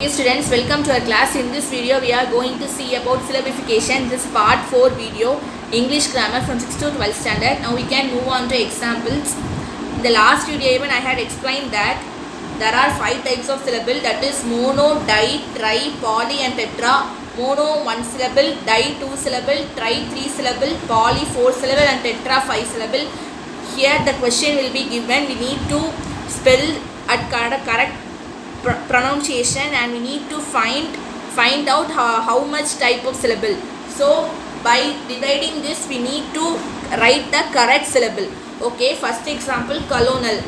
Hey students, welcome to our class. In this video, we are going to see about syllabification. This is part 4 video, English grammar from 6th to 12th standard. Now we can move on to examples. In the last video even I had explained that there are 5 types of syllable, that is mono, di, tri, poly and tetra. Mono 1 syllable, di 2 syllable, tri 3 syllable, poly 4 syllable and tetra 5 syllable. Here the question will be given. We need to spell at correct pronunciation and we need to find out how much type of syllable. So by dividing this we need to write the correct syllable. Okay, first example, colonel.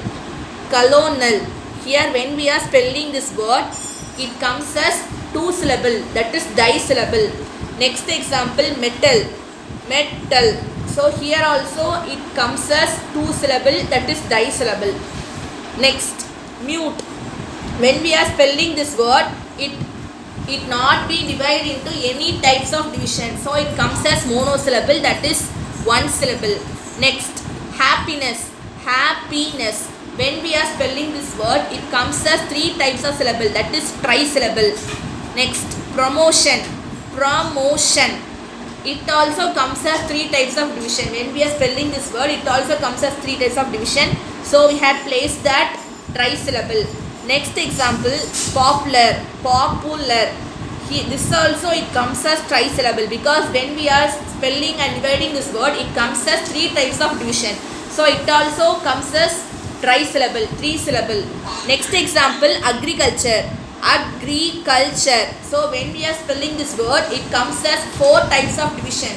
Here when we are spelling this word, it comes as 2 syllable, that is disyllable. Next example, metal. So here also it comes as 2 syllable, that is disyllable. Next, mute. When we are spelling this word, it not be divided into any types of division. So it comes as monosyllable, that is 1 syllable. Next, happiness. When we are spelling this word, it comes as 3 types of syllable, that is trisyllable. Next, promotion. It also comes as 3 types of division. When we are spelling this word, it also comes as 3 types of division. So we had placed that trisyllable. Next example, popular. This also it comes as trisyllable because when we are spelling and dividing this word, it comes as 3 types of division. So it also comes as trisyllable, 3 syllable. Next example, agriculture. So when we are spelling this word, it comes as 4 types of division.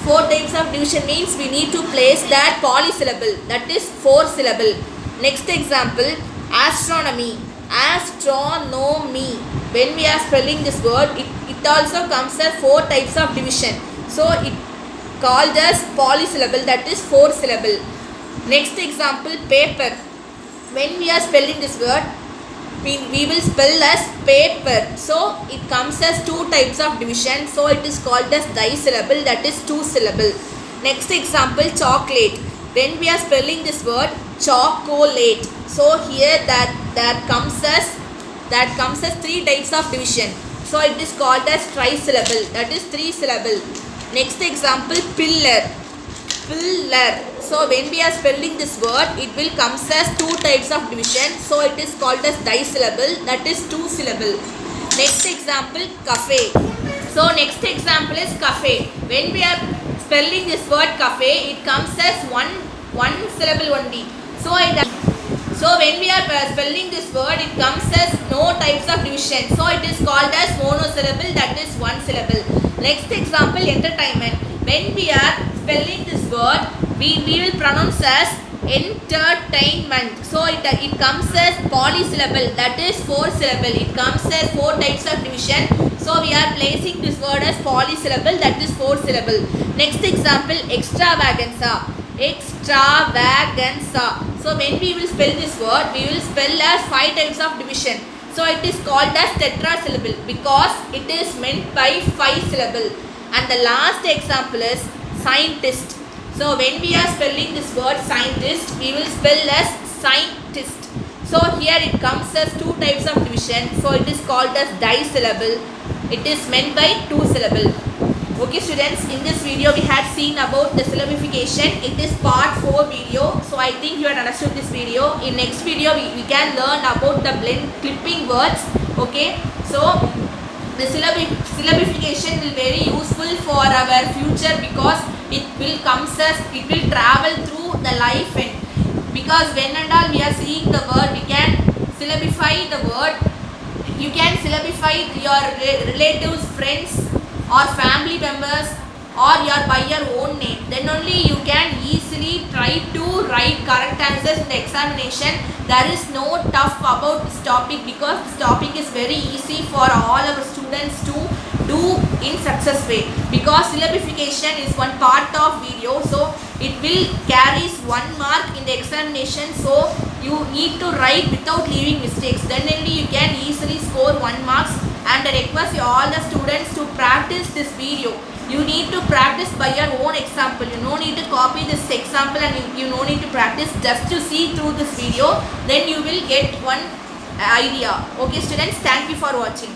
4 types of division means we need to place that polysyllable, that is 4 syllable. Next example, astronomy. When we are spelling this word, it also comes as 4 types of division. So it called as polysyllable, that is 4 syllable. Next example, paper. When we are spelling this word, we will spell as paper. So it comes as 2 types of division. So it is called as disyllable, that is 2 syllable. Next example, chocolate. When we are spelling this word, chocolate. So here that comes as 3 types of division. So it is called as trisyllable, that is 3 syllable. Next example, pillar. So when we are spelling this word, it will comes as 2 types of division. So it is called as disyllable, that is 2 syllable. Next example, cafe. So next example is cafe. When we are spelling this word cafe, it comes as one syllable only. So when we are spelling this word, it comes as no types of division. So it is called as monosyllable, that is 1 syllable. Next example, entertainment. When we are spelling this word, we will pronounce as entertainment. So it comes as polysyllable, that is 4 syllable. It comes as 4 types of division. So we are placing this word as polysyllable, that is 4 syllable. Next example, extravaganza. So when we will spell this word, we will spell as 5 types of division. So it is called as tetrasyllable because it is meant by 5 syllable. And the last example is scientist. So when we are spelling this word scientist, we will spell as scientist. So here it comes as 2 types of division. So it is called as disyllable. It is meant by 2 syllable. Okay students, in this video we had seen about the syllabification. It is part 4 video. So I think you had understood this video. In next video we can learn about the blend clipping words. Okay, so the syllabification will be very useful for our future because it will travel through the life end. Because when and all we are seeing the word, we can syllabify the word. You can syllabify your relatives, friends or family members or by your own name. Then only you can easily try to write correct answers in the examination. There is no tough about this topic because this topic is very easy for all our students to do in success way. Because syllabification is one part of video, so it will carries 1 mark in the examination. So you need to write without leaving mistakes. Then only you can easily score 1 marks. And I request all the students to practice this video. You need to practice by your own example. You no need to copy this example and you no need to practice, just to see through this video. Then you will get one idea. Okay students, thank you for watching.